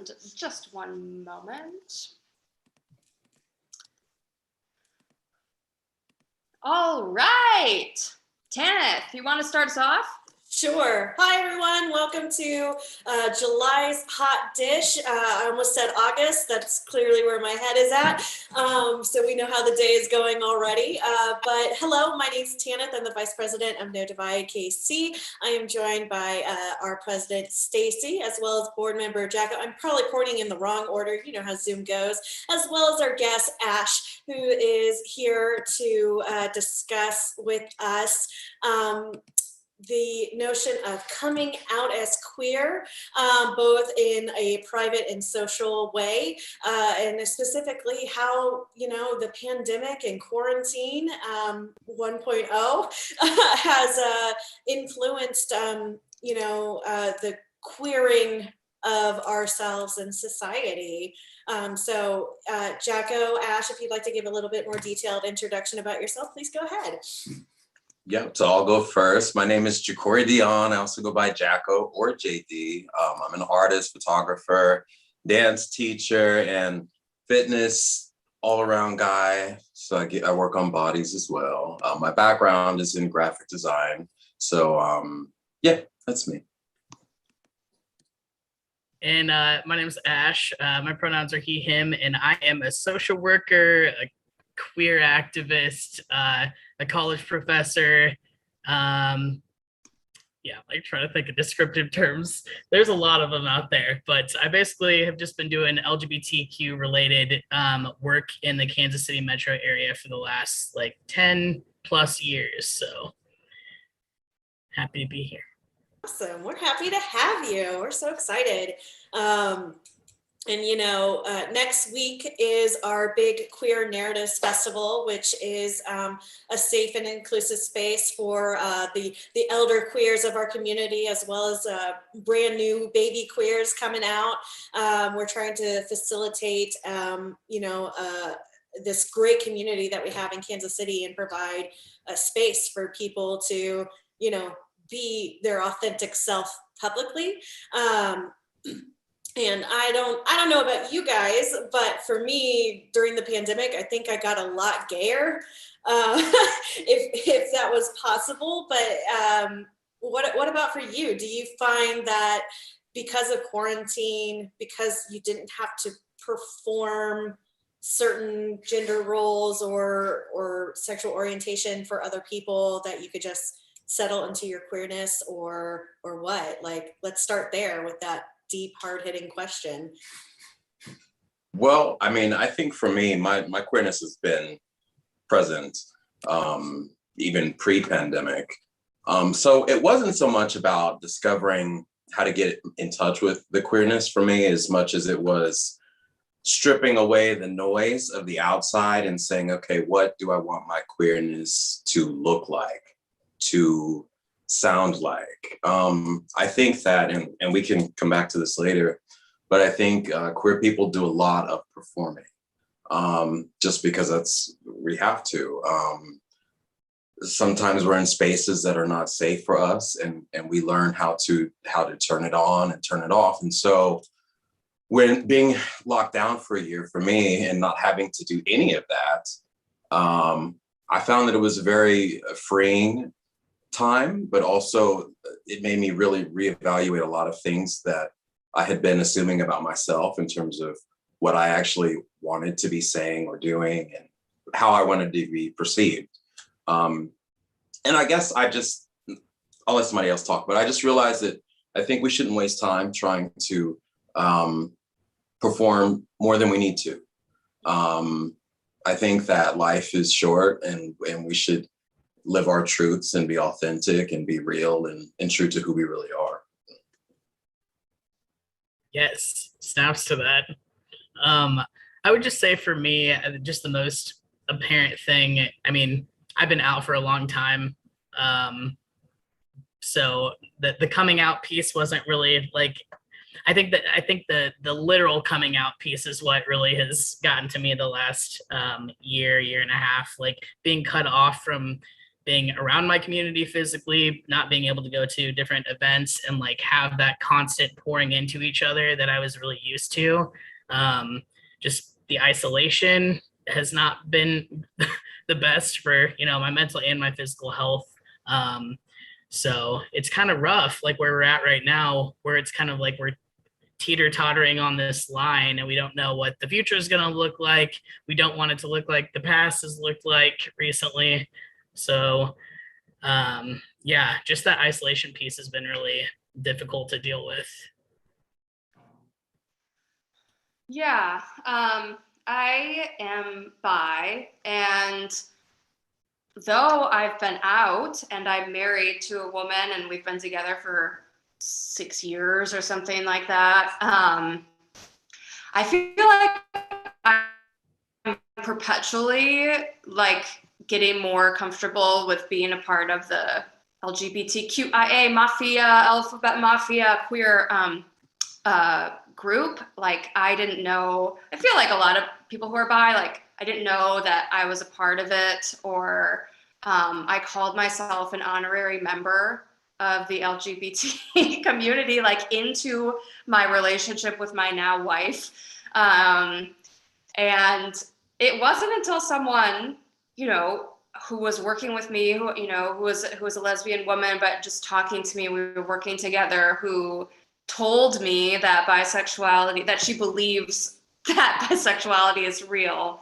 And just one moment. All right, Tanith, you want to start us off? Sure. Hi, everyone. Welcome to July's Hot Dish. I almost said August. That's clearly where my head is at. So we know how the day is going already. But hello, my name is Tanith. I'm the Vice President of NDKC. I am joined by our President, Stacy, as well as Board Member Jacko. I'm probably pointing in the wrong order. You know how Zoom goes. As well as our guest, Ash, who is here to discuss with us the notion of coming out as queer, both in a private and social way, and specifically how, the pandemic and quarantine 1.0 has influenced, the queering of ourselves and society. So Jacko, Ash, if you'd like to give a little bit more detailed introduction about yourself, please go ahead. Yep, so I'll go first. My name is Jacory Dion. I also go by Jacko or JD. I'm an artist, photographer, dance teacher, and fitness all-around guy. So I work on bodies as well. My background is in graphic design. So yeah, that's me. And my name is Ash. My pronouns are he, him, and I am a social worker, a queer activist, a college professor. Like trying to think of descriptive terms. There's a lot of them out there, but I basically have just been doing LGBTQ related work in the Kansas City metro area for the last 10 plus years. So happy to be here. Awesome. We're happy to have you. We're so excited. Next week is our big Queer Narratives Festival, which is a safe and inclusive space for the elder queers of our community, as well as brand new baby queers coming out. We're trying to facilitate, this great community that we have in Kansas City and provide a space for people to, be their authentic self publicly. And I don't know about you guys, but for me, during the pandemic, I think I got a lot gayer, if that was possible. But what about for you? Do you find that because of quarantine, because you didn't have to perform certain gender roles or sexual orientation for other people, that you could just settle into your queerness, or what? Let's start there with that deep, hard-hitting question. Well, I think for me, my queerness has been present, even pre-pandemic. So it wasn't so much about discovering how to get in touch with the queerness for me, as much as it was stripping away the noise of the outside and saying, okay, what do I want my queerness to look like, to sound like? I think that, and we can come back to this later, but I think queer people do a lot of performing, just because we have to. Sometimes we're in spaces that are not safe for us, and we learn how to turn it on and turn it off. And so when being locked down for a year for me and not having to do any of that, I found that it was a very freeing time, but also it made me really reevaluate a lot of things that I had been assuming about myself in terms of what I actually wanted to be saying or doing and how I wanted to be perceived. And I guess I'll let somebody else talk, but I just realized that I think we shouldn't waste time trying to perform more than we need to. I think that life is short, and we should live our truths and be authentic and be real and true to who we really are. Yes, snaps to that. I would just say for me, just the most apparent thing, I've been out for a long time. So the coming out piece wasn't really I think the literal coming out piece is what really has gotten to me the last year and a half, being cut off from being around my community physically, not being able to go to different events and like have that constant pouring into each other that I was really used to. Just the isolation has not been the best for, you know, my mental and my physical health. So it's kind of rough, like where we're at right now, where it's kind of like we're teeter-tottering on this line and we don't know what the future is going to look like. We don't want it to look like the past has looked like recently. So yeah, just that isolation piece has been really difficult to deal with. Yeah, I am bi, and though I've been out and I'm married to a woman and we've been together for 6 years or something like that, I feel like I'm perpetually like getting more comfortable with being a part of the LGBTQIA mafia, alphabet mafia, queer group. Like I didn't know, I feel like a lot of people who are bi, like I didn't know that I was a part of it, or I called myself an honorary member of the LGBT community, like into my relationship with my now wife. And it wasn't until someone, you know, who was working with me, who, you know, who was a lesbian woman, but just talking to me, we were working together, who told me that bisexuality, that she believes that bisexuality is real,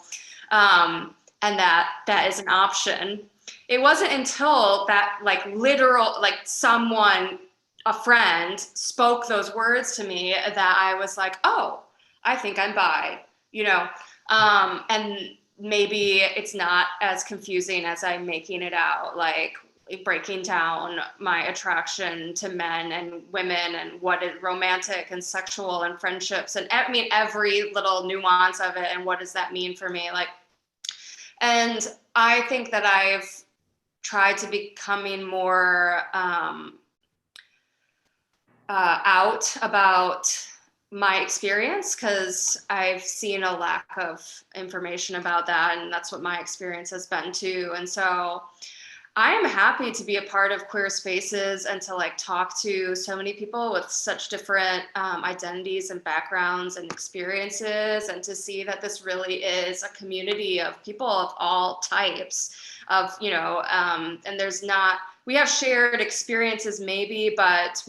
and that is an option. It wasn't until that like literal, like someone, a friend spoke those words to me that I was like, oh, I think I'm bi, you know, and maybe it's not as confusing as I'm making it out, like breaking down my attraction to men and women and what is romantic and sexual and friendships. And I mean, every little nuance of it. And what does that mean for me? Like, and I think that I've tried to becoming more out about my experience, because I've seen a lack of information about that, and that's what my experience has been too. And so I am happy to be a part of queer spaces and to like talk to so many people with such different identities and backgrounds and experiences, and to see that this really is a community of people of all types of, you know, and there's not, we have shared experiences maybe, but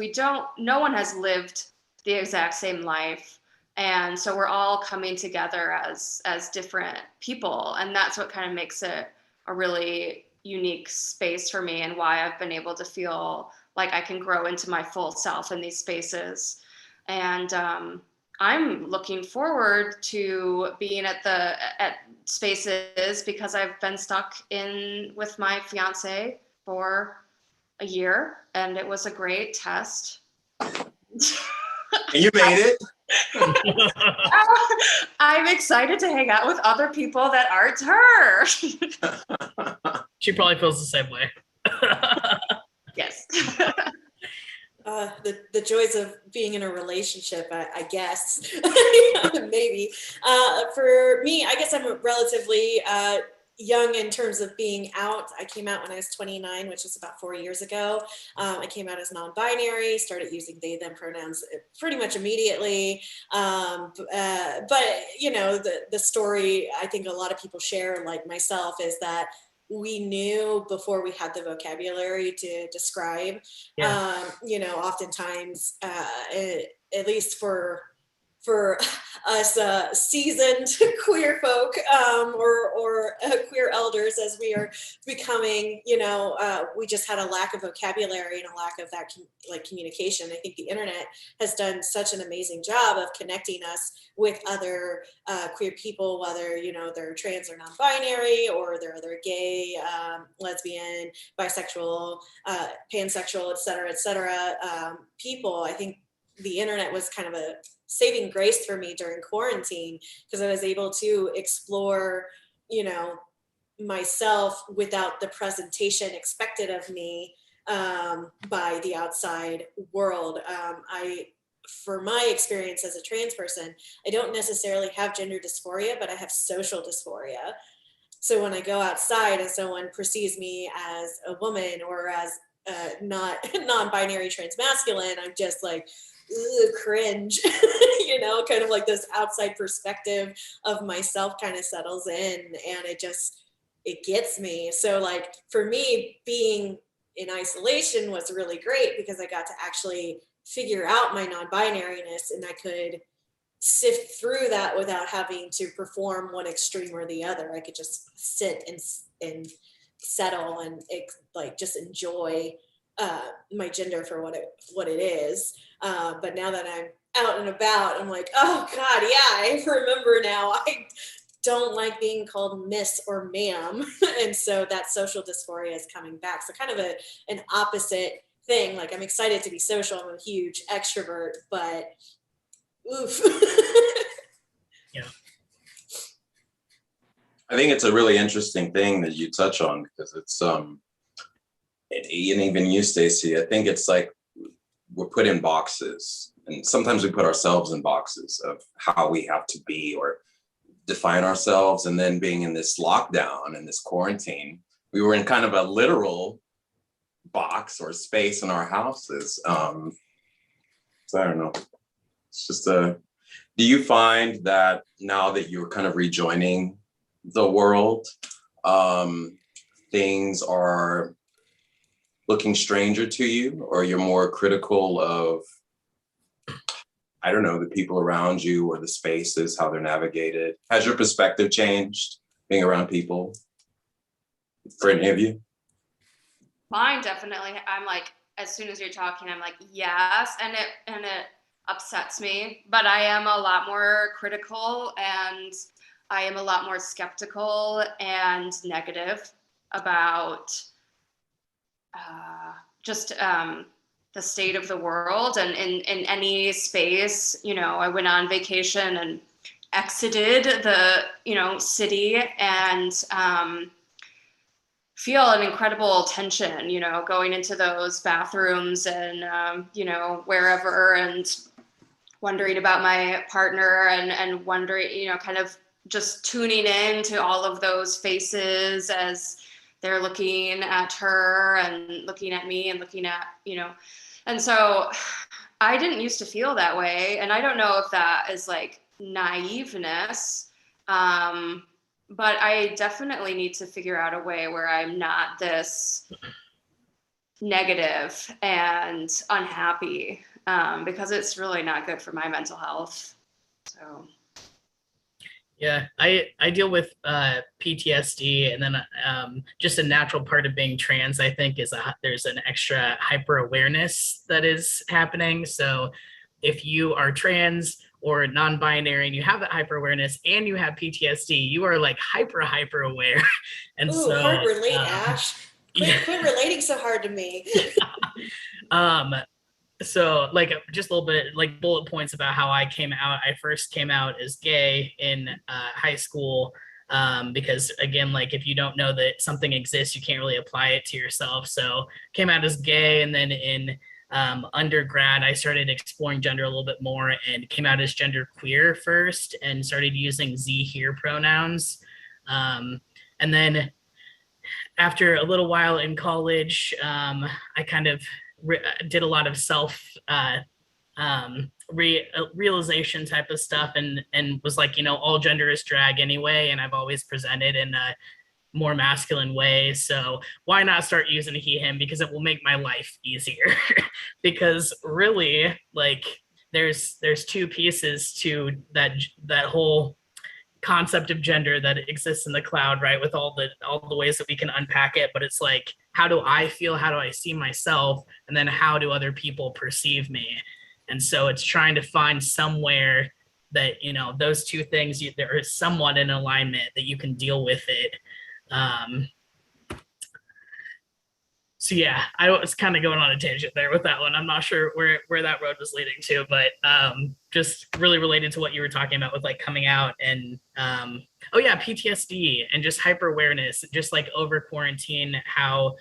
no one has lived the exact same life. And so we're all coming together as different people. And that's what kind of makes it a really unique space for me, and why I've been able to feel like I can grow into my full self in these spaces. And I'm looking forward to being at spaces, because I've been stuck in with my fiance for a year, and it was a great test. You made it. I'm excited to hang out with other people that aren't her. She probably feels the same way. Yes. The joys of being in a relationship, I guess, maybe. For me, I guess I'm relatively young in terms of being out. I came out when I was 29, which was about 4 years ago. I came out as non-binary, started using they, them pronouns pretty much immediately. But you know, the story I think a lot of people share, like myself, is that we knew before we had the vocabulary to describe. Yeah. You know, oftentimes, at least for us seasoned queer folk, or queer elders, as we are becoming, you know, we just had a lack of vocabulary and a lack of that communication. I think the internet has done such an amazing job of connecting us with other queer people, whether, you know, they're trans or non-binary, or they're other gay, lesbian, bisexual, pansexual, et cetera, people. I think the internet was kind of a saving grace for me during quarantine, because I was able to explore, you know, myself without the presentation expected of me by the outside world. For my experience as a trans person, I don't necessarily have gender dysphoria, but I have social dysphoria. So when I go outside and someone perceives me as a woman or as not non-binary transmasculine, I'm just like, ugh, cringe, you know, kind of like this outside perspective of myself kind of settles in, and it gets me. So like for me, being in isolation was really great because I got to actually figure out my non-binariness, and I could sift through that without having to perform one extreme or the other. I could just sit and settle and like just enjoy my gender for what it is. But now that I'm out and about, I'm like, oh God, yeah, I remember now. I don't like being called miss or ma'am. And so that social dysphoria is coming back. So kind of an opposite thing. Like I'm excited to be social. I'm a huge extrovert, but oof. Yeah. I think it's a really interesting thing that you touch on, because it's and even you, Stacey, I think it's like we're put in boxes, and sometimes we put ourselves in boxes of how we have to be or define ourselves. And then being in this lockdown and this quarantine, we were in kind of a literal box or space in our houses. So I don't know. It's just do you find that now that you're kind of rejoining the world, things are looking stranger to you, or you're more critical of, I don't know, the people around you or the spaces, how they're navigated? Has your perspective changed being around people for any of you? Mine definitely. I'm like, as soon as you're talking, I'm like, yes, and it upsets me, but I am a lot more critical, and I am a lot more skeptical and negative about just the state of the world. And in any space, you know, I went on vacation and exited the, you know, city, and feel an incredible tension, you know, going into those bathrooms and, you know, wherever, and wondering about my partner, and wondering, you know, kind of just tuning in to all of those faces as they're looking at her and looking at me and looking at, you know, and so I didn't used to feel that way. And I don't know if that is like naiveness, but I definitely need to figure out a way where I'm not this negative and unhappy, because it's really not good for my mental health. So. Yeah, I deal with PTSD, and then just a natural part of being trans, I think, is there's an extra hyper awareness that is happening. So if you are trans or non-binary and you have that hyper awareness and you have PTSD, you are like hyper aware. And Ooh, so hard relate, Ash. Quit relating so hard to me. So like just a little bit like bullet points about how I came out. I first came out as gay in high school, because again, like if you don't know that something exists, you can't really apply it to yourself. So came out as gay, and then in undergrad, I started exploring gender a little bit more and came out as gender queer first, and started using Z here pronouns. And then after a little while in college, I kind of did a lot of self realization type of stuff, and was like, you know, all gender is drag anyway, and I've always presented in a more masculine way, so why not start using he him, because it will make my life easier. Because really, like there's two pieces to that whole concept of gender that exists in the cloud, right? With all the ways that we can unpack it, but it's like, how do I feel? How do I see myself? And then how do other people perceive me? And so it's trying to find somewhere that, you know, those two things, there is somewhat in alignment that you can deal with it. So yeah, I was kind of going on a tangent there with that one. I'm not sure where that road was leading to, but just really related to what you were talking about with like coming out and oh yeah, PTSD and just hyper awareness, just like over quarantine, how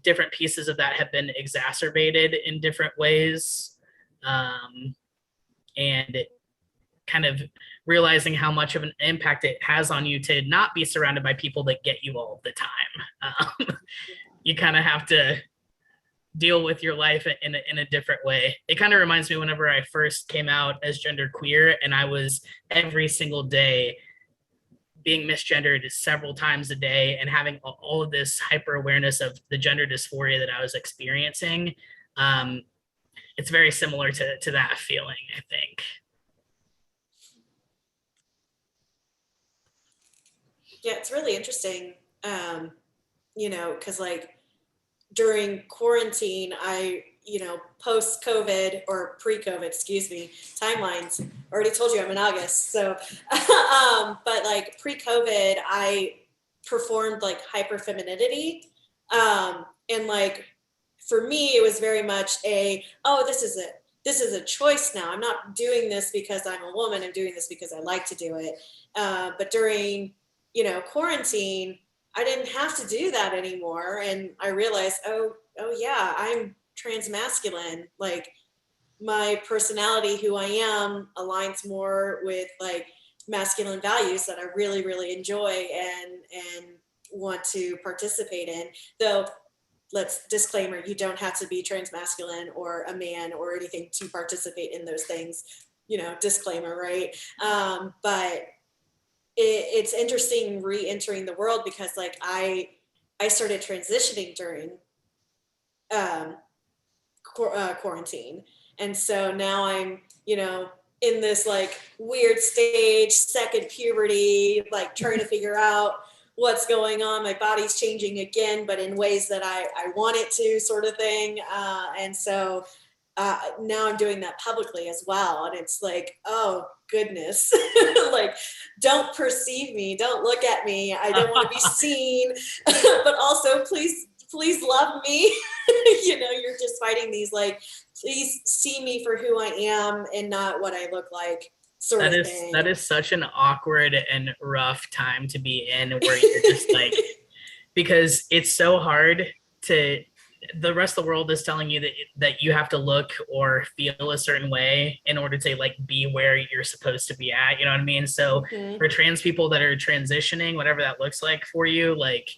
different pieces of that have been exacerbated in different ways. And kind of realizing how much of an impact it has on you to not be surrounded by people that get you all the time. You kind of have to deal with your life in a different way. It kind of reminds me whenever I first came out as genderqueer, and I was every single day being misgendered several times a day and having all of this hyper awareness of the gender dysphoria that I was experiencing. It's very similar to that feeling, I think. Yeah, it's really interesting, you know, because like during quarantine, post-COVID or pre-COVID, excuse me, timelines, already told you I'm in August. So, but like pre-COVID, I performed like hyper femininity. And like, for me, it was very much this is a choice now. I'm not doing this because I'm a woman. I'm doing this because I like to do it. But during, quarantine, I didn't have to do that anymore. And I realized, oh yeah, I'm transmasculine. Like my personality, who I am, aligns more with like masculine values that I really, really enjoy and want to participate in. Though, disclaimer, you don't have to be transmasculine or a man or anything to participate in those things, disclaimer, right? But it's interesting re-entering the world because like I started transitioning during quarantine, and so now I'm in this like weird stage, second puberty, like trying to figure out what's going on. My body's changing again, but in ways that I want it to, sort of thing. And so now I'm doing that publicly as well. And it's like, oh goodness, like, don't perceive me, don't look at me. I don't want to be seen, but also please love me. You're just fighting these, like, please see me for who I am and not what I look like. That is such an awkward and rough time to be in, where you're just like, because it's so hard the rest of the world is telling you that you have to look or feel a certain way in order to like be where you're supposed to be at. You know what I mean? So for trans people that are transitioning, whatever that looks like for you, like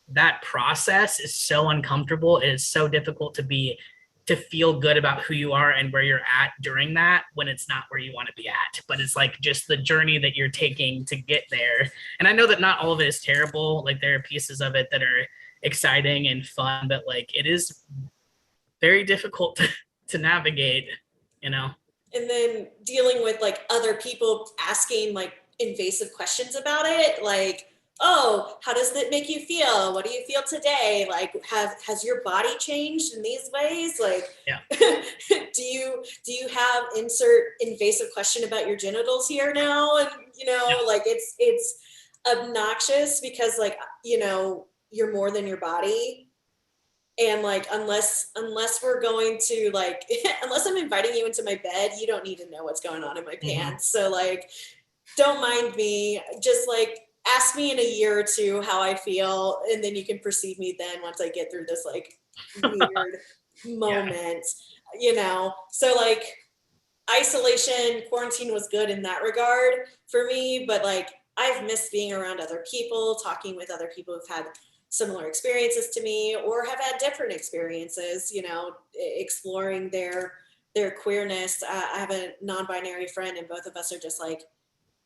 that process is so uncomfortable. It is so difficult to feel good about who you are and where you're at during that, when it's not where you want to be at. But it's like just the journey that you're taking to get there. And I know that not all of it is terrible. Like there are pieces of it that are exciting and fun, but like it is very difficult to navigate, And then dealing with like other people asking like invasive questions about it, like, oh, how does that make you feel? What do you feel today? Like, has your body changed in these ways? Like, yeah. do you have insert invasive question about your genitals here now? And like it's obnoxious because like, you're more than your body. And like, unless we're going to like, unless I'm inviting you into my bed, you don't need to know what's going on in my pants. So like, don't mind me. Just like, ask me in a year or two how I feel, and then you can perceive me then once I get through this like weird moment, So like isolation, quarantine was good in that regard for me, but like I've missed being around other people, talking with other people who've had similar experiences to me or have had different experiences, exploring their queerness. I have a non-binary friend and both of us are just like,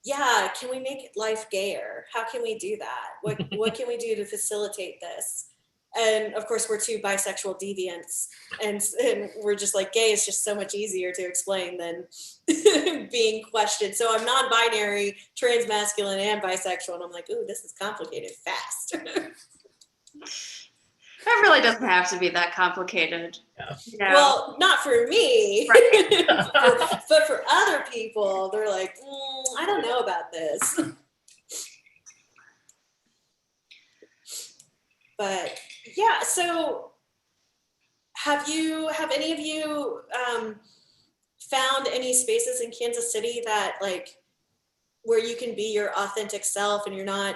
yeah, can we make life gayer? How can we do that? What can we do to facilitate this? And of course, we're two bisexual deviants, and we're just like, gay is just so much easier to explain than being questioned. So I'm non-binary, transmasculine, and bisexual, and I'm like, ooh, this is complicated fast. It really doesn't have to be that complicated. Yeah. Well, not for me, right. but for other people, they're like, I don't know about this. But yeah, so have any of you found any spaces in Kansas City that like where you can be your authentic self and you're not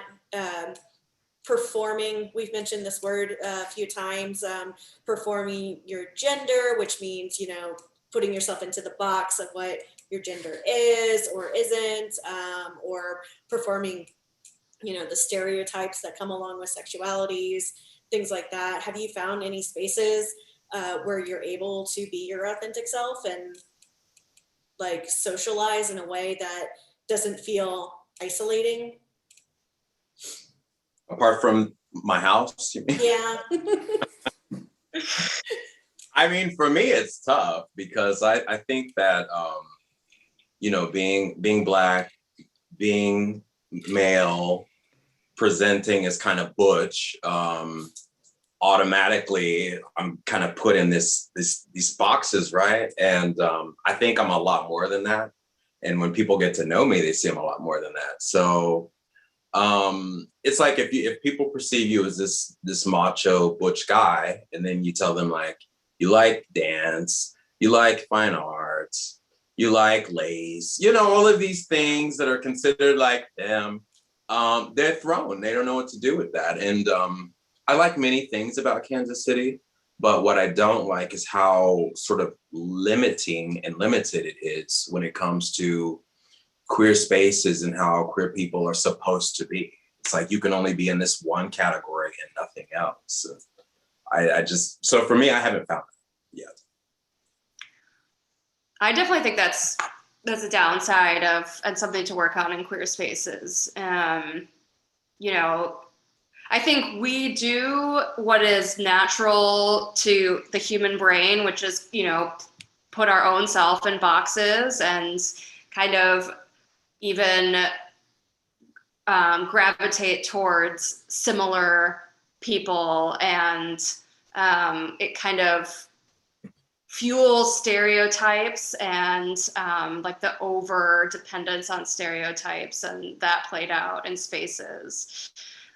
performing, we've mentioned this word a few times, performing your gender, which means, putting yourself into the box of what your gender is or isn't, or performing, the stereotypes that come along with sexualities, things like that. Have you found any spaces where you're able to be your authentic self and like socialize in a way that doesn't feel isolating? Apart from my house, you mean? Yeah. I mean, for me, it's tough because I think that, being Black, being male, presenting as kind of butch, automatically I'm kind of put in these boxes, right? And I think I'm a lot more than that. And when people get to know me, they see I'm a lot more than that. So it's like if people perceive you as this macho butch guy, and then you tell them like you like dance, you like fine arts, you like lace, all of these things that are considered like them, they're thrown. They don't know what to do with that. And I like many things about Kansas City, but what I don't like is how sort of limiting and limited it is when it comes to queer spaces and how queer people are supposed to be. It's like you can only be in this one category and nothing else. So for me, I haven't found it yet. I definitely think that's a downside of, and something to work on in queer spaces. I think we do what is natural to the human brain, which is, put our own self in boxes and kind of even gravitate towards similar people, and it kind of fuels stereotypes and like the over dependence on stereotypes, and that played out in spaces.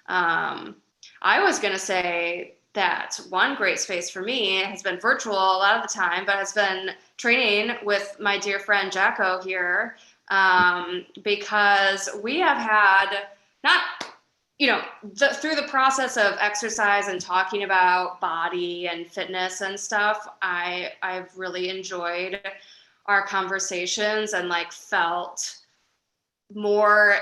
I was going to say that one great space for me has been virtual a lot of the time, but has been training with my dear friend Jacko here, because we have had through the process of exercise and talking about body and fitness and stuff, I've really enjoyed our conversations and like felt more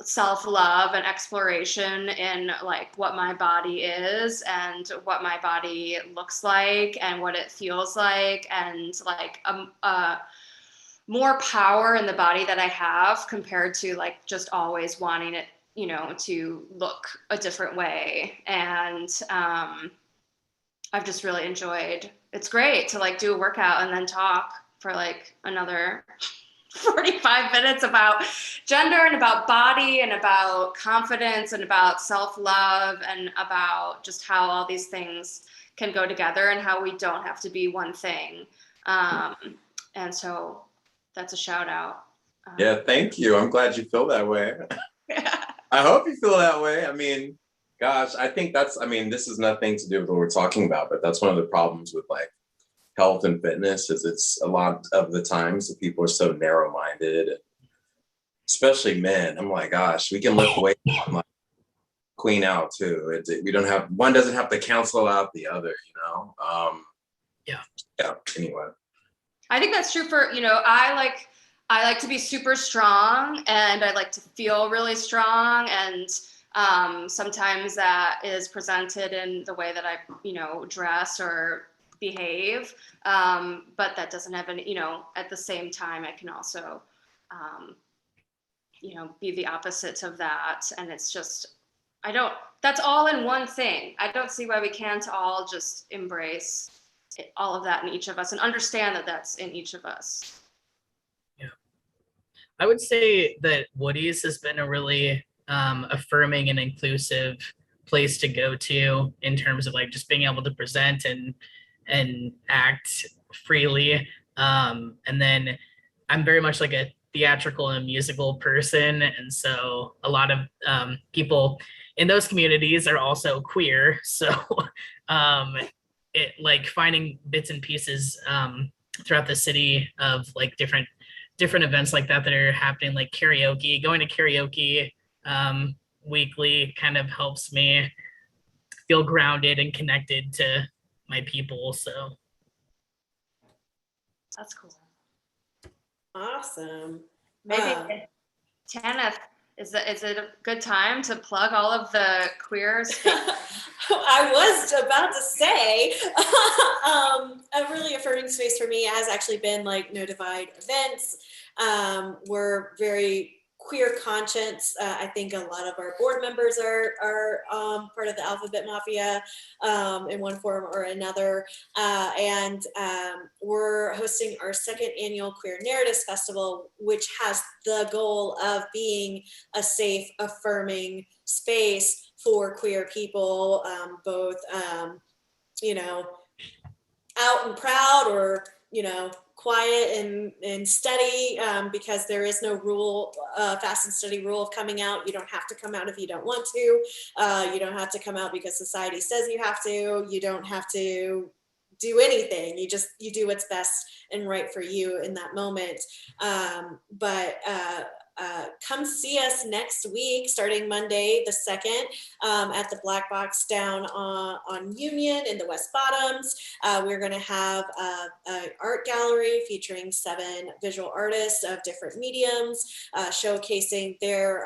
self-love and exploration in like what my body is and what my body looks like and what it feels like, and like more power in the body that I have compared to like just always wanting it, to look a different way. And I've just really enjoyed, it's great to like do a workout and then talk for like another 45 minutes about gender and about body and about confidence and about self-love and about just how all these things can go together and how we don't have to be one thing. And so that's a shout out. Yeah, thank you. I'm glad you feel that way. I hope you feel that way. I mean, gosh, I think this is nothing to do with what we're talking about, but that's one of the problems with like health and fitness is it's a lot of the times that people are so narrow-minded, especially men. I'm like, gosh, we can lift weight and like queen out too. One doesn't have to cancel out the other, Yeah. Anyway. I think that's true for, I like to be super strong and I like to feel really strong. And sometimes that is presented in the way that I, dress or behave. But that doesn't have any, at the same time, I can also, be the opposite of that. And it's just, that's all in one thing. I don't see why we can't all just embrace all of that in each of us and understand that that's in each of us. Yeah. I would say that Woody's has been a really affirming and inclusive place to go to in terms of like just being able to present and act freely. And then I'm very much like a theatrical and musical person. And so a lot of people in those communities are also queer. So it like finding bits and pieces throughout the city of like different events like that are happening, like karaoke, going to karaoke weekly kind of helps me feel grounded and connected to my people. So That's cool. Awesome. Maybe Tana, is it a good time to plug all of the queer space? I was about to say, a really affirming space for me has actually been like No Divide events. We're very queer conscience. I think a lot of our board members are part of the Alphabet Mafia in one form or another. And we're hosting our second annual Queer Narratives Festival, which has the goal of being a safe, affirming space for queer people, both, out and proud, or, quiet and steady, because there is no rule, fast and steady rule of coming out. You don't have to come out if you don't want to. You don't have to come out because society says you have to. You don't have to do anything. You do what's best and right for you in that moment. But come see us next week, starting Monday the 2nd, at the Black Box down on Union in the West Bottoms. We're going to have an art gallery featuring 7 visual artists of different mediums, showcasing their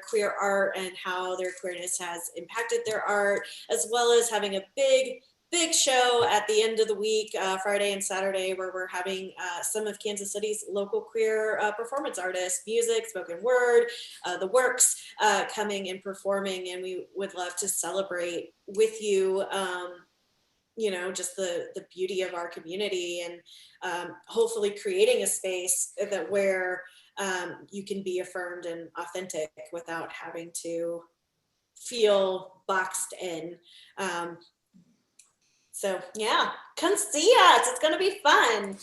queer art and how their queerness has impacted their art, as well as having a big show at the end of the week, Friday and Saturday, where we're having some of Kansas City's local queer performance artists, music, spoken word, the works, coming and performing. And we would love to celebrate with you, just the beauty of our community, and hopefully creating a space that where you can be affirmed and authentic without having to feel boxed in. So yeah, come see us. It's gonna be fun.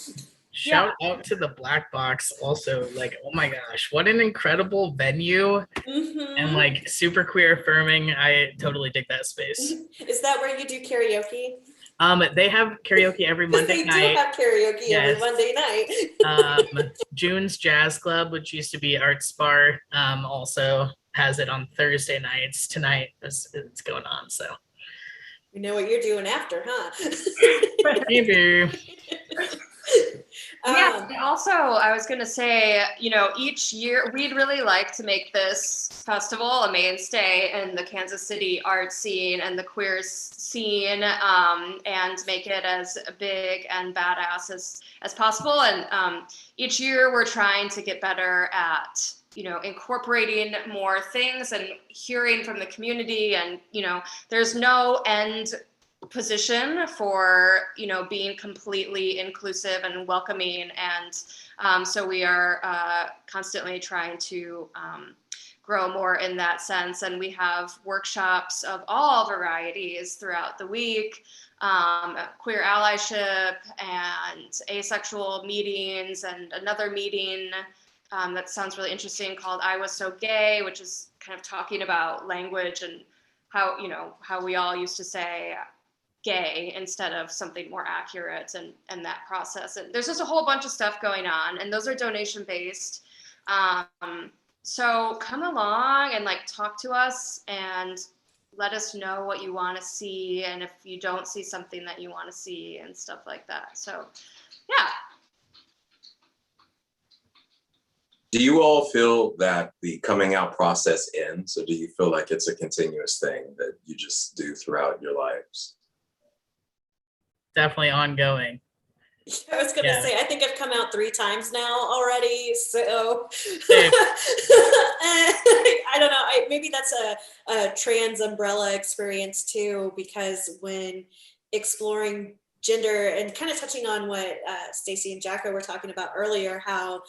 Shout out to the Black Box also. Like, oh my gosh, what an incredible venue. And like super queer affirming. I totally dig that space. Is that where you do karaoke? They have karaoke every Monday night. They do have karaoke every Monday night. June's Jazz Club, which used to be Arts Bar, also has it on Thursday nights. Tonight it's going on, so. We know what you're doing after, huh? Maybe. Yeah, and also I was going to say, each year we'd really like to make this festival a mainstay in the Kansas City art scene and the queer scene, and make it as big and badass as possible. And each year we're trying to get better at incorporating more things and hearing from the community. And, there's no end position for, being completely inclusive and welcoming. And so we are constantly trying to grow more in that sense. And we have workshops of all varieties throughout the week. Queer allyship and asexual meetings, and another meeting that sounds really interesting called I Was So Gay, which is kind of talking about language and how we all used to say gay instead of something more accurate, and that process. And there's just a whole bunch of stuff going on, and those are donation based. So come along and talk to us and let us know what you want to see, and if you don't see something that you want to see and stuff like that. So yeah. Do you all feel that the coming out process ends, or do you feel like it's a continuous thing that you just do throughout your lives? Definitely ongoing. I was gonna say, I think I've come out 3 times now already, so I don't know. Maybe that's a trans umbrella experience too, because when exploring gender and kind of touching on what Stacy and Jacko were talking about earlier, how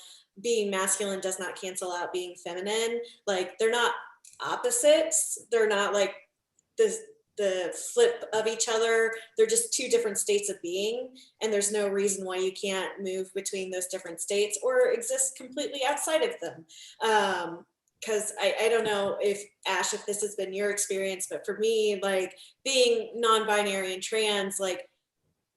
being masculine does not cancel out being feminine. Like, they're not opposites. They're not like the flip of each other. They're just 2 different states of being, and there's no reason why you can't move between those different states or exist completely outside of them. Because I don't know if Ash, if this has been your experience, but for me, like being non-binary and trans, like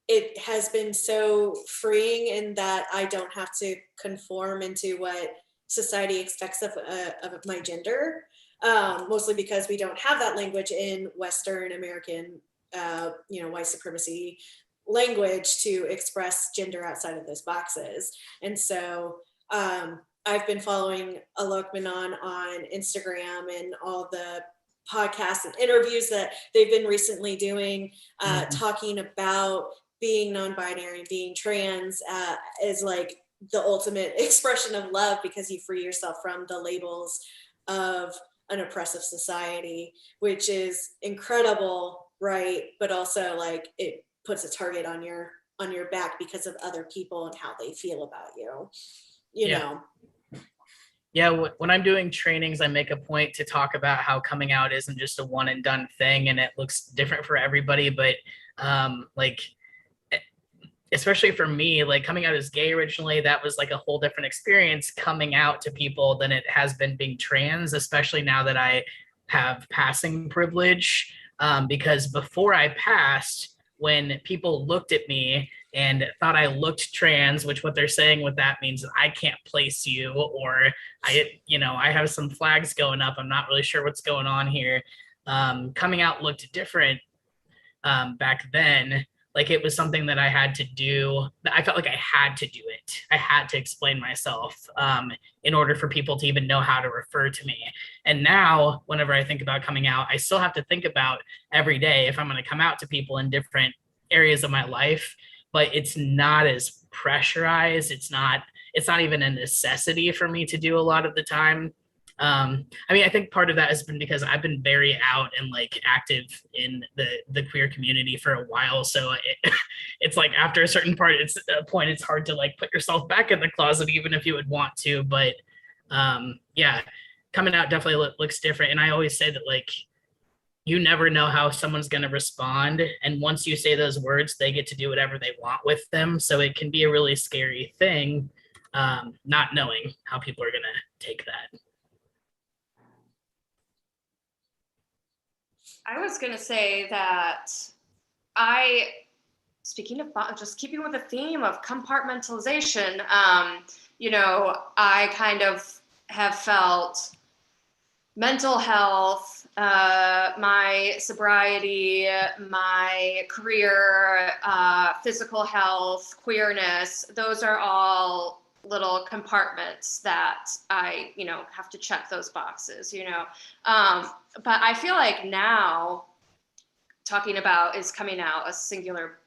it has been so freeing in that I don't have to conform into what society expects of my gender. Mostly because we don't have that language in Western American, white supremacy language to express gender outside of those boxes. And so I've been following Alok Menon on Instagram and all the podcasts and interviews that they've been recently doing, talking about being non-binary, being trans is like the ultimate expression of love, because you free yourself from the labels of an oppressive society, which is incredible, right? But also like it puts a target on your back because of other people and how they feel about you, you know. Yeah, when I'm doing trainings, I make a point to talk about how coming out isn't just a one and done thing, and it looks different for everybody. But like, especially for me, like coming out as gay originally, that was like a whole different experience coming out to people than it has been being trans, especially now that I have passing privilege. Because before I passed, when people looked at me and thought I looked trans, which what they're saying what that means is I can't place you, or I have some flags going up. I'm not really sure what's going on here. Coming out looked different back then. Like it was something that I had to do. I felt like I had to do it. I had to explain myself in order for people to even know how to refer to me. And now, whenever I think about coming out, I still have to think about every day if I'm going to come out to people in different areas of my life. But it's not as pressurized. It's not even a necessity for me to do a lot of the time. I think part of that has been because I've been very out and like active in the queer community for a while. So it's like after a certain point, it's hard to like put yourself back in the closet, even if you would want to. But yeah, coming out definitely looks different. And I always say that like, you never know how someone's going to respond. And once you say those words, they get to do whatever they want with them. So it can be a really scary thing, not knowing how people are going to take that. I was going to say that speaking of just keeping with the theme of compartmentalization, I kind of have felt mental health, my sobriety, my career, physical health, queerness, those are all little compartments that I, have to check those boxes, but I feel like now talking about is coming out a singular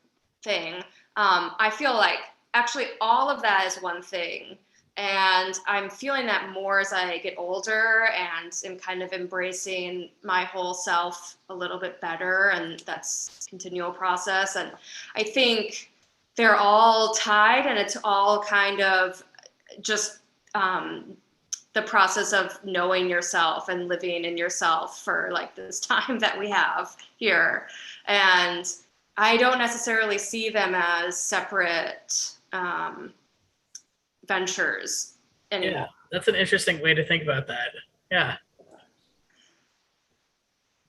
thing. I feel like actually all of that is one thing. And I'm feeling that more as I get older and am kind of embracing my whole self a little bit better. And that's a continual process. And I think they're all tied, and it's all kind of just the process of knowing yourself and living in yourself for like this time that we have here. And I don't necessarily see them as separate ventures anymore. Yeah, that's an interesting way to think about that. Yeah.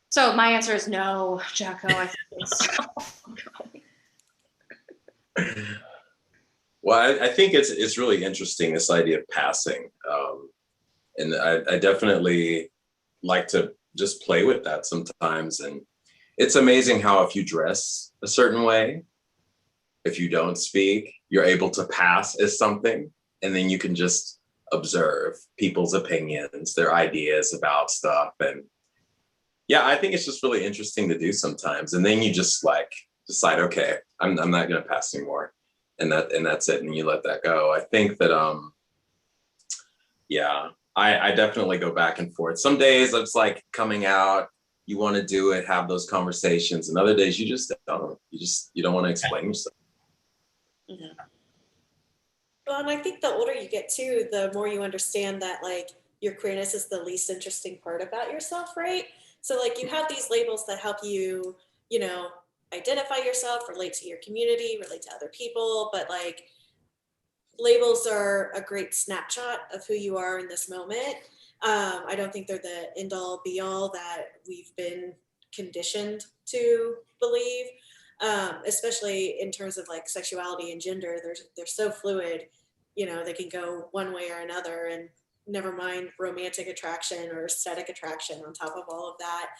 So my answer is no, Jacko. I think so. Well, I think it's really interesting, this idea of passing. And I definitely like to just play with that sometimes. And it's amazing how if you dress a certain way, if you don't speak, you're able to pass as something. And then you can just observe people's opinions, their ideas about stuff. And yeah, I think it's just really interesting to do sometimes. And then you just like decide, okay, I'm not going to pass anymore. And that's it. And you let that go. I think that, yeah, I definitely go back and forth. Some days it's like coming out, you want to do it, have those conversations. And other days you just don't. You don't want to explain yourself. Mm-hmm. Well, and I think the older you get too, the more you understand that like your queerness is the least interesting part about yourself, right? So like you have these labels that help you, identify yourself, relate to your community, relate to other people, but like labels are a great snapshot of who you are in this moment. I don't think they're the end all be all that we've been conditioned to believe, especially in terms of like sexuality and gender. They're so fluid, they can go one way or another, and never mind romantic attraction or aesthetic attraction on top of all of that.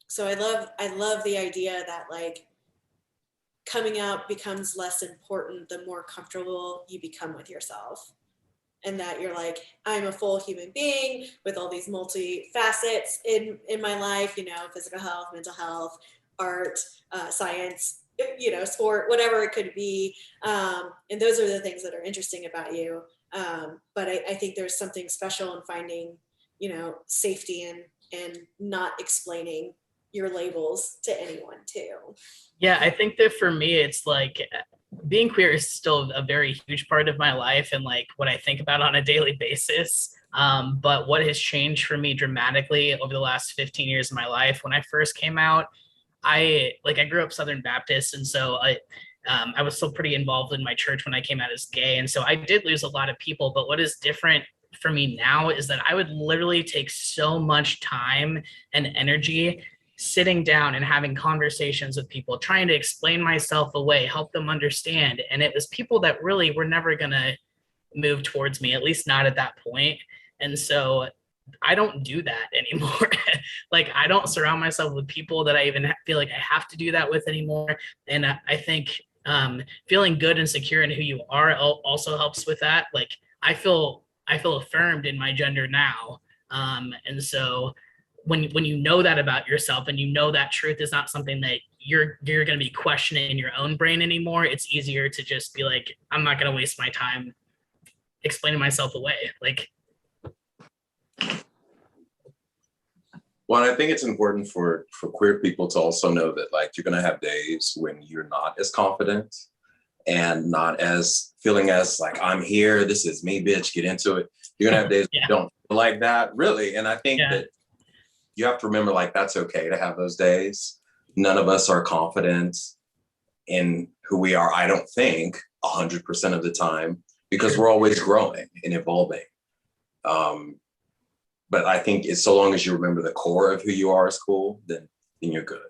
So I love the idea that like coming out becomes less important the more comfortable you become with yourself. And that you're like, I'm a full human being with all these multi-facets in my life, you know, physical health, mental health, art, science, you know, sport, whatever it could be. And those are the things that are interesting about you. But I think there's something special in finding, you know, safety and not explaining your labels to anyone too. Yeah, I think that for me, it's like being queer is still a very huge part of my life and like what I think about on a daily basis. But what has changed for me dramatically over the last 15 years of my life, when I first came out, I grew up Southern Baptist, and so I was still pretty involved in my church when I came out as gay, and so I did lose a lot of people. But what is different for me now is that I would literally take so much time and energy sitting down and having conversations with people, trying to explain myself away, help them understand. And it was people that really were never gonna move towards me, at least not at that point. And so I don't do that anymore. Like, I don't surround myself with people that I even feel like I have to do that with anymore. And I think feeling good and secure in who you are also helps with that. Like, I feel affirmed in my gender now. And so when you know that about yourself and you know that truth is not something that you're going to be questioning in your own brain anymore, it's easier to just be like, I'm not going to waste my time explaining myself away. Like, Well, I think it's important for queer people to also know that like you're gonna have days when you're not as confident and not as feeling as like, I'm here, this is me, bitch, get into it. You're gonna have days Yeah. you don't feel like that, really. And I think that you have to remember, like, that's okay to have those days. None of us are confident in who we are, I don't think, 100% of the time, because we're always growing and evolving. But I think it's so long as you remember the core of who you are as cool, then you're good.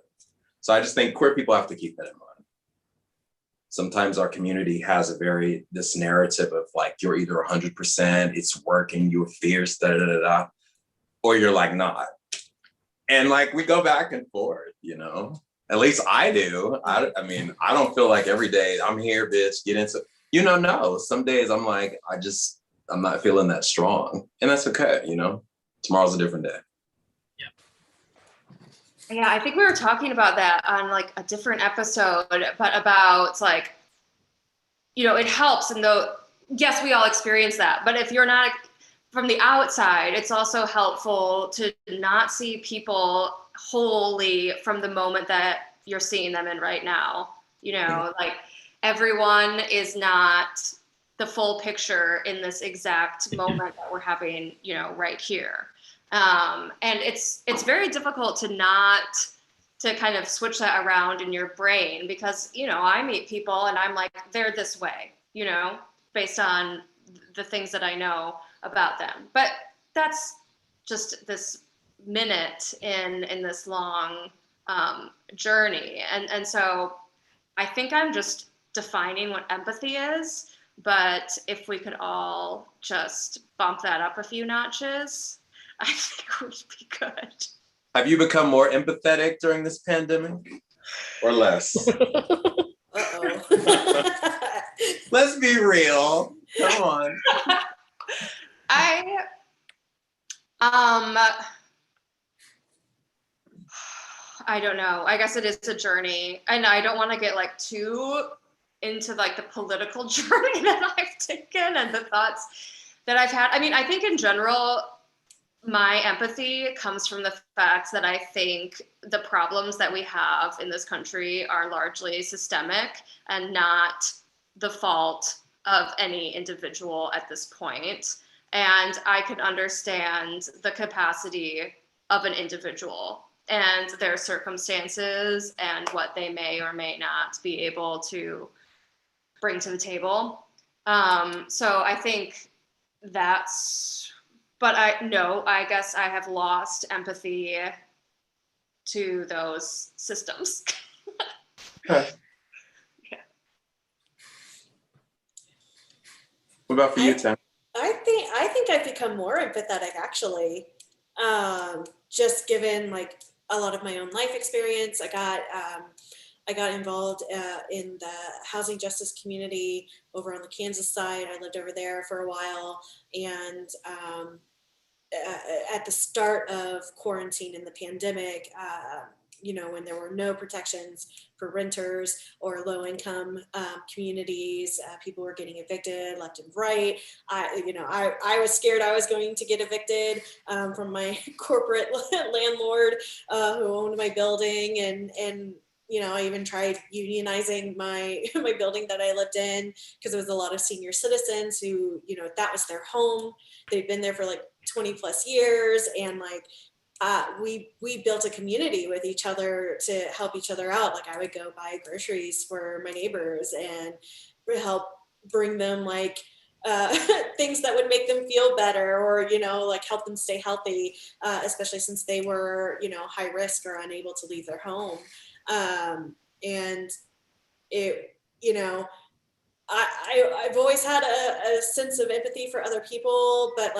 So I just think queer people have to keep that in mind. Sometimes our community has this narrative of like, you're either 100%, it's working, you're fierce, da da da da, or you're like not. And like, we go back and forth, you know? At least I do. I mean, I don't feel like every day I'm here, bitch, get into, no. Some days I'm like, I'm not feeling that strong. And that's okay, you know? Tomorrow's a different day. Yeah, I think we were talking about that on like a different episode, but about like, it helps. And though, yes, we all experience that. But if you're not from the outside, it's also helpful to not see people wholly from the moment that you're seeing them in right now. Like everyone is not the full picture in this exact moment that we're having, right here. And it's very difficult to kind of switch that around in your brain because, I meet people and I'm like, they're this way, based on the things that I know about them. But that's just this minute in this long journey. And so I think I'm just defining what empathy is. But if we could all just bump that up a few notches, I think we'd be good. Have you become more empathetic during this pandemic or less? Uh-oh. Let's be real. Come on. I don't know. I guess it is a journey. And I don't want to get like too into like the political journey that I've taken and the thoughts that I've had. I mean, I think in general, my empathy comes from the fact that I think the problems that we have in this country are largely systemic and not the fault of any individual at this point. And I could understand the capacity of an individual and their circumstances and what they may or may not be able to bring to the table. So I think but I guess I have lost empathy to those systems. Okay. Yeah. What about for you, Tim? I think I've become more empathetic actually. Just given like a lot of my own life experience. I got I got involved in the housing justice community over on the Kansas side. I lived over there for a while, and at the start of quarantine and the pandemic, when there were no protections for renters or low income communities, people were getting evicted left and right. I was scared I was going to get evicted from my corporate landlord who owned my building, and I even tried unionizing my building that I lived in, because there was a lot of senior citizens who, that was their home. They've been there for like 20 plus years, and we built a community with each other to help each other out. Like, I would go buy groceries for my neighbors and help bring them things that would make them feel better, or help them stay healthy, especially since they were high risk or unable to leave their home. And it, I've always had a sense of empathy for other people, but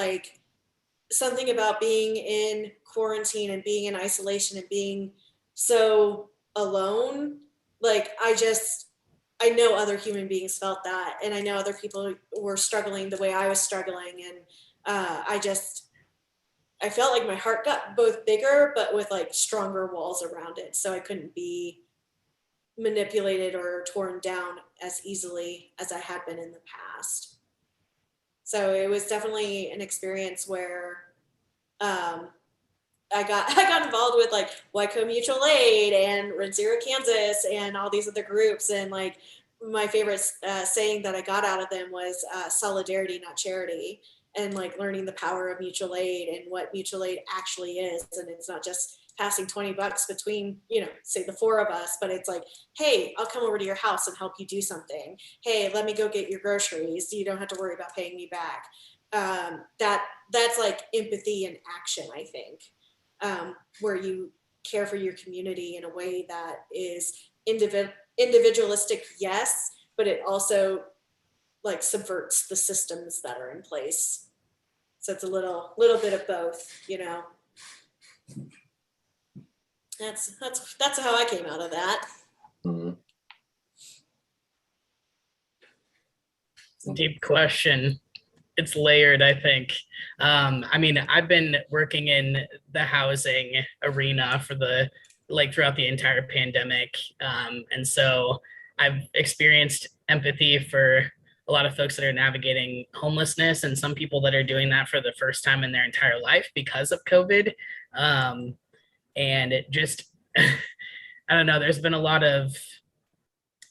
something about being in quarantine and being in isolation and being so alone, I know other human beings felt that, and I know other people were struggling the way I was struggling, and I felt like my heart got both bigger, but with stronger walls around it, so I couldn't be manipulated or torn down as easily as I had been in the past. So it was definitely an experience where I got involved with Wyco Mutual Aid and Rent Zero Kansas and all these other groups, and my favorite saying that I got out of them was solidarity, not charity, and learning the power of mutual aid and what mutual aid actually is. And it's not just passing $20 between, say the four of us, but it's hey, I'll come over to your house and help you do something. Hey, let me go get your groceries. You don't have to worry about paying me back. That's empathy in action, I think, where you care for your community in a way that is individualistic, yes, but it also subverts the systems that are in place. So it's a little bit of both, That's how I came out of that. Mm-hmm. It's a deep question. It's layered, I think. I've been working in the housing arena for throughout the entire pandemic. And so I've experienced empathy for a lot of folks that are navigating homelessness, and some people that are doing that for the first time in their entire life because of COVID. And it just, I don't know, there's been a lot of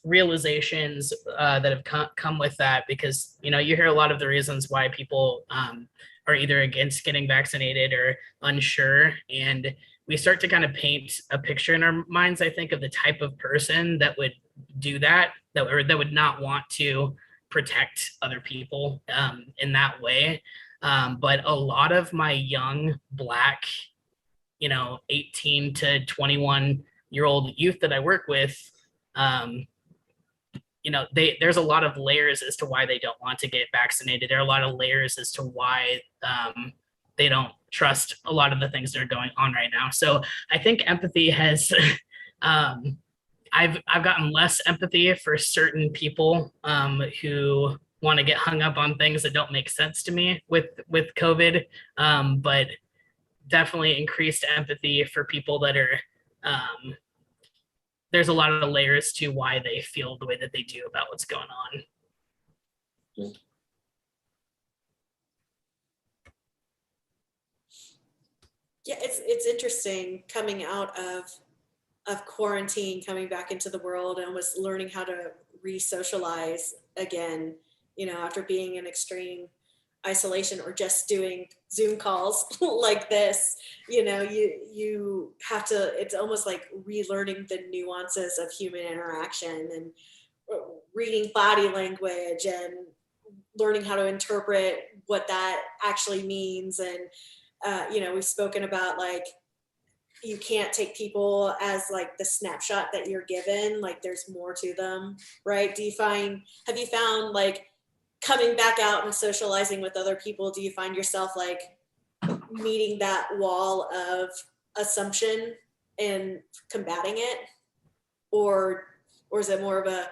realizations that have come with that, because you hear a lot of the reasons why people are either against getting vaccinated or unsure, and we start to kind of paint a picture in our minds, I think, of the type of person that would do that would not want to protect other people in that way. But a lot of my young Black 18 to 21-year-old youth that I work with, there's a lot of layers as to why they don't want to get vaccinated. There are a lot of layers as to why they don't trust a lot of the things that are going on right now. So I think empathy has, I've gotten less empathy for certain people who want to get hung up on things that don't make sense to me with COVID, but definitely increased empathy for people that are, there's a lot of layers to why they feel the way that they do about what's going on. Yeah, it's interesting coming out of quarantine, coming back into the world, and was learning how to re-socialize again, after being in extreme isolation or just doing Zoom calls like this. You have to, it's almost like relearning the nuances of human interaction and reading body language and learning how to interpret what that actually means. And we've spoken about you can't take people as the snapshot that you're given, there's more to them, right? Have you found coming back out and socializing with other people, do you find yourself meeting that wall of assumption and combating it? or is it more of a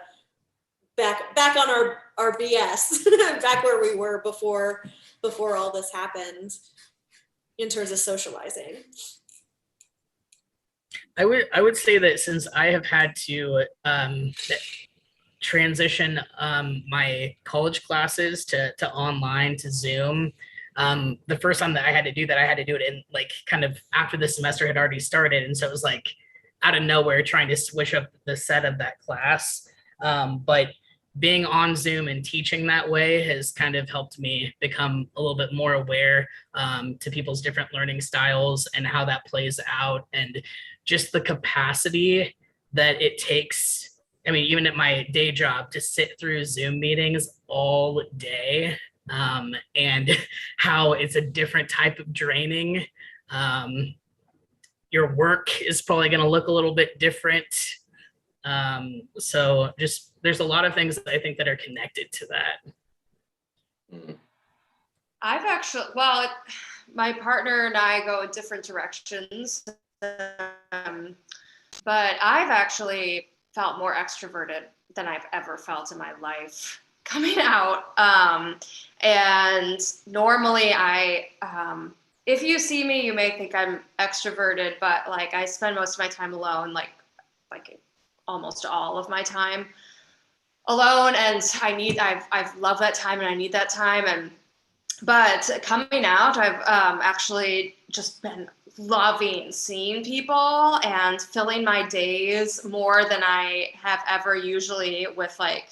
back on our BS, back where we were before all this happened in terms of socializing? I would say that since I have had to transition my college classes to online, to Zoom, the first time that I had to do that, I had to do it in like kind of after the semester had already started, and so it was like out of nowhere trying to switch up the set of that class. But being on Zoom and teaching that way has kind of helped me become a little bit more aware to people's different learning styles and how that plays out, and just the capacity that it takes. I mean, even at my day job, to sit through Zoom meetings all day, and how it's a different type of draining. Your work is probably going to look a little bit different. So just there's a lot of things that I think that are connected to that. I've actually, well, my partner and I go in different directions, but I've actually felt more extroverted than I've ever felt in my life coming out. And normally if you see me, you may think I'm extroverted, but like I spend most of my time alone, like almost all of my time alone. And I've loved that time and I need that time. But coming out, I've actually just been loving seeing people and filling my days more than I have ever usually with like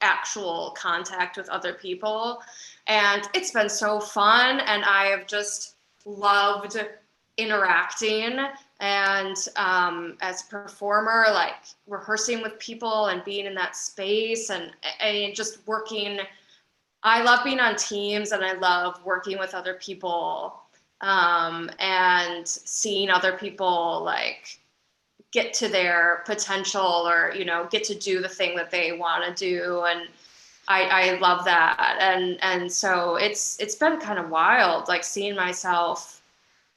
actual contact with other people. And it's been so fun. And I have just loved interacting. And as a performer, like rehearsing with people and being in that space and just working. I love being on teams and I love working with other people and seeing other people like get to their potential or, get to do the thing that they want to do. And I love that. And so it's been kind of wild, like seeing myself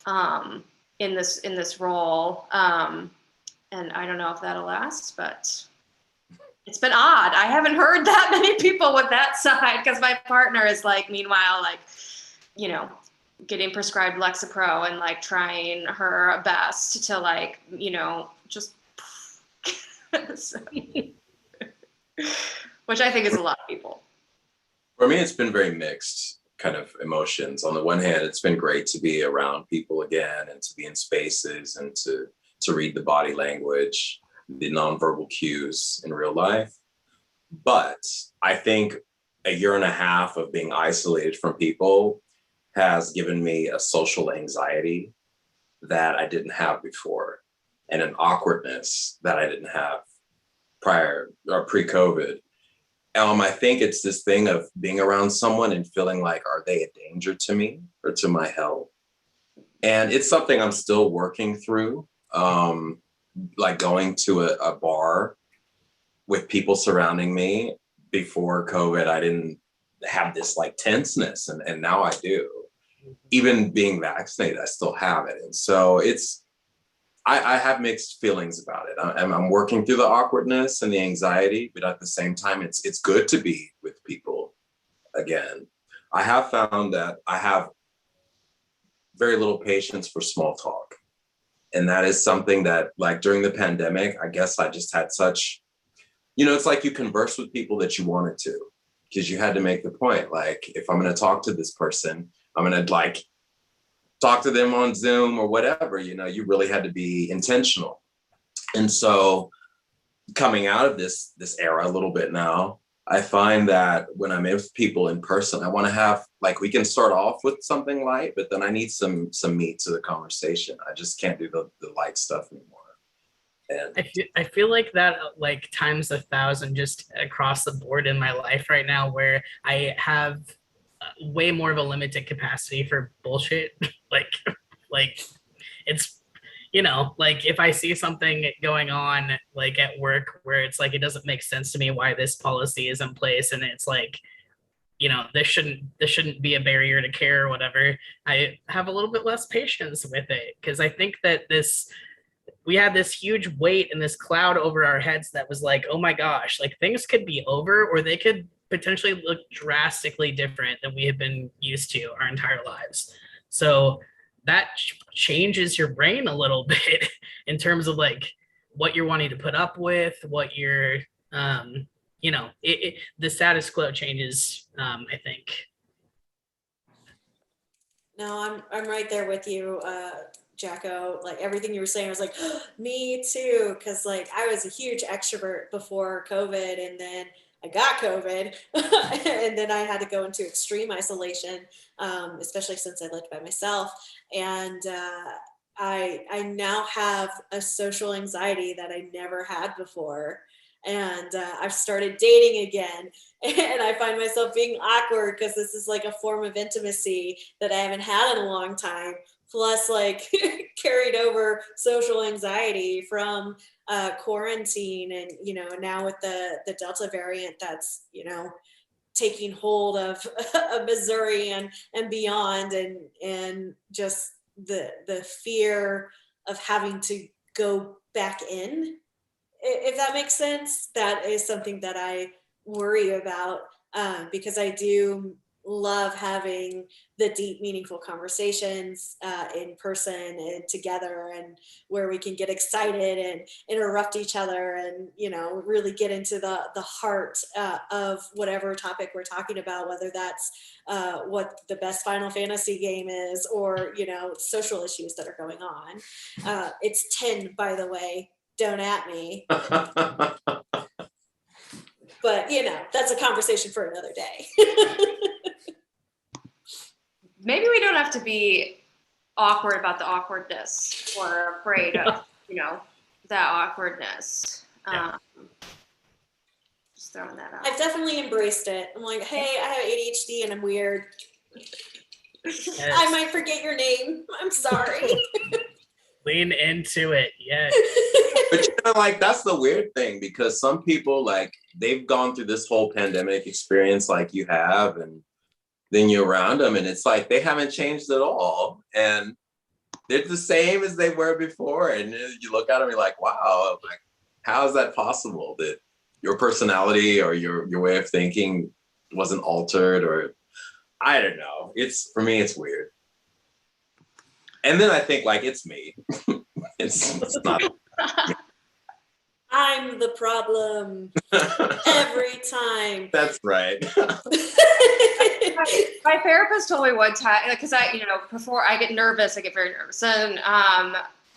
in this role. And I don't know if that'll last, but it's been odd. I haven't heard that many people with that side because my partner is like, meanwhile, like, getting prescribed Lexapro and like trying her best to like, just, which I think is a lot of people. For me, it's been very mixed kind of emotions. On the one hand, it's been great to be around people again and to be in spaces and to read the body language, the nonverbal cues in real life. But I think a year and a half of being isolated from people has given me a social anxiety that I didn't have before and an awkwardness that I didn't have prior or pre-COVID. I think it's this thing of being around someone and feeling like, are they a danger to me or to my health? And it's something I'm still working through. Like going to a bar with people surrounding me. Before COVID, I didn't have this like tenseness, and now I do. Even being vaccinated, I still have it. And so I have mixed feelings about it. I'm working through the awkwardness and the anxiety, but at the same time, it's good to be with people again. I have found that I have very little patience for small talk. And that is something that, like during the pandemic, I guess I just had such, it's like you converse with people that you wanted to, because you had to make the point. Like, if I'm going to talk to this person, I'm going to like talk to them on Zoom or whatever, you really had to be intentional. And so coming out of this era a little bit now, I find that when I'm with people in person, I want to have, like, we can start off with something light, but then I need some meat to the conversation. I just can't do the light stuff anymore. And I feel like that like times 1,000 just across the board in my life right now, where I have way more of a limited capacity for bullshit. like it's, like if I see something going on like at work where it's like, it doesn't make sense to me why this policy is in place, and it's like, this shouldn't be a barrier to care or whatever, I have a little bit less patience with it, because I think that we had this huge weight and this cloud over our heads that was like, oh my gosh, like things could be over or they could potentially look drastically different than we have been used to our entire lives. So that changes your brain a little bit in terms of like what you're wanting to put up with, what you're, the status quo changes, I think. No, I'm right there with you, Jacko. Like everything you were saying, I was like, me too, because like I was a huge extrovert before COVID, and then I got COVID, and then I had to go into extreme isolation, especially since I lived by myself, and I now have a social anxiety that I never had before. And I've started dating again, and I find myself being awkward because this is like a form of intimacy that I haven't had in a long time. Plus, like carried over social anxiety from quarantine, and now with the Delta variant that's taking hold of Missouri and beyond, and just the fear of having to go back in, if that makes sense. That is something that I worry about, because I do love having the deep, meaningful conversations in person and together, and where we can get excited and interrupt each other and really get into the heart of whatever topic we're talking about, whether that's what the best Final Fantasy game is, or social issues that are going on. It's 10, by the way. Don't at me. But that's a conversation for another day. Maybe we don't have to be awkward about the awkwardness or afraid of that awkwardness. Yeah. Just throwing that out. I've definitely embraced it. I'm like, hey, I have ADHD and I'm weird. Yes. I might forget your name. I'm sorry. Lean into it. Yeah. But like that's the weird thing, because some people, like, they've gone through this whole pandemic experience like you have, and then you're around them and it's like they haven't changed at all, and they're the same as they were before, and you look at them, you're like, wow, like, how is that possible that your personality or your way of thinking wasn't altered? Or I don't know. It's, for me, it's weird. And then I think, like, it's me. it's not. I'm the problem every time. That's right. My therapist told me one time, because before I get nervous, I get very nervous. And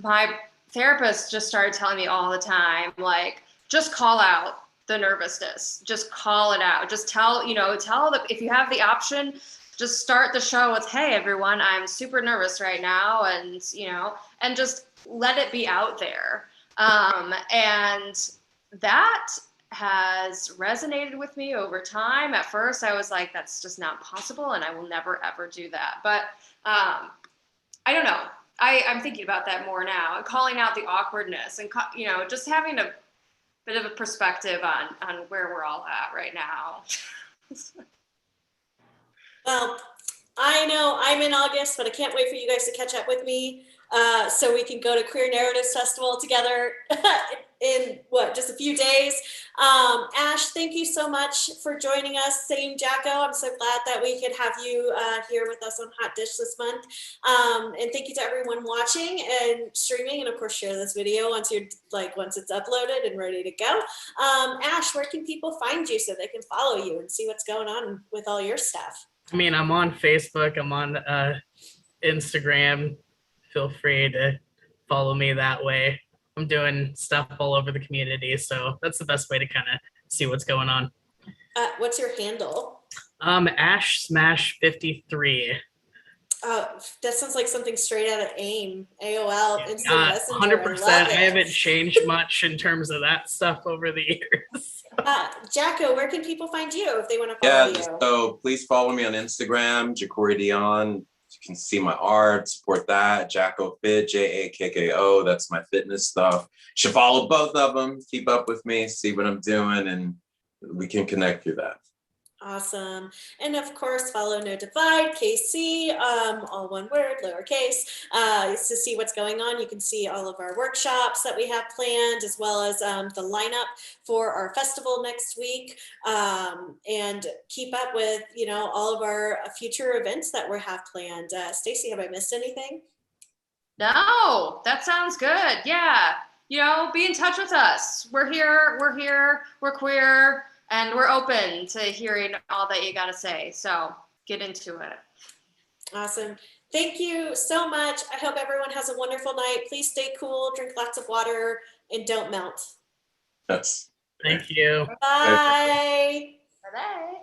my therapist just started telling me all the time, like, just call out the nervousness. Just call it out. Just tell that if you have the option, just start the show with, hey, everyone, I'm super nervous right now. And just let it be out there. And that has resonated with me over time. At first, I was like, that's just not possible, and I will never, ever do that. But I don't know. I'm thinking about that more now, calling out the awkwardness and, just having a bit of a perspective on where we're all at right now. Well, I know I'm in August, but I can't wait for you guys to catch up with me so we can go to Queer Narratives Festival together in just a few days. Ash, thank you so much for joining us. Same, Jacko. I'm so glad that we could have you here with us on Hot Dish this month. And thank you to everyone watching and streaming, and of course share this video once it's uploaded and ready to go. Ash, where can people find you so they can follow you and see what's going on with all your stuff? I mean, I'm on Facebook. I'm on Instagram. Feel free to follow me that way. I'm doing stuff all over the community, so that's the best way to kind of see what's going on. What's your handle? Ash Smash 53. That sounds like something straight out of AOL, Instant Messenger. 100%. I haven't changed much in terms of that stuff over the years. Jacko, where can people find you if they want to follow you? So please follow me on Instagram, Jacory Dion. You can see my art, support that. Jacko Fit, JAKKO. That's my fitness stuff. You should follow both of them. Keep up with me, see what I'm doing, and we can connect through that. Awesome. And of course, follow No Divide, KC, all one word, lowercase, to see what's going on. You can see all of our workshops that we have planned, as well as the lineup for our festival next week, and keep up with, all of our future events that we have planned. Stacy, have I missed anything? No, that sounds good. Yeah. Be in touch with us. We're here, we're queer, and we're open to hearing all that you got to say. So get into it. Awesome. Thank you so much. I hope everyone has a wonderful night. Please stay cool, drink lots of water, and don't melt. Yes. Thank you. Bye. Bye-bye.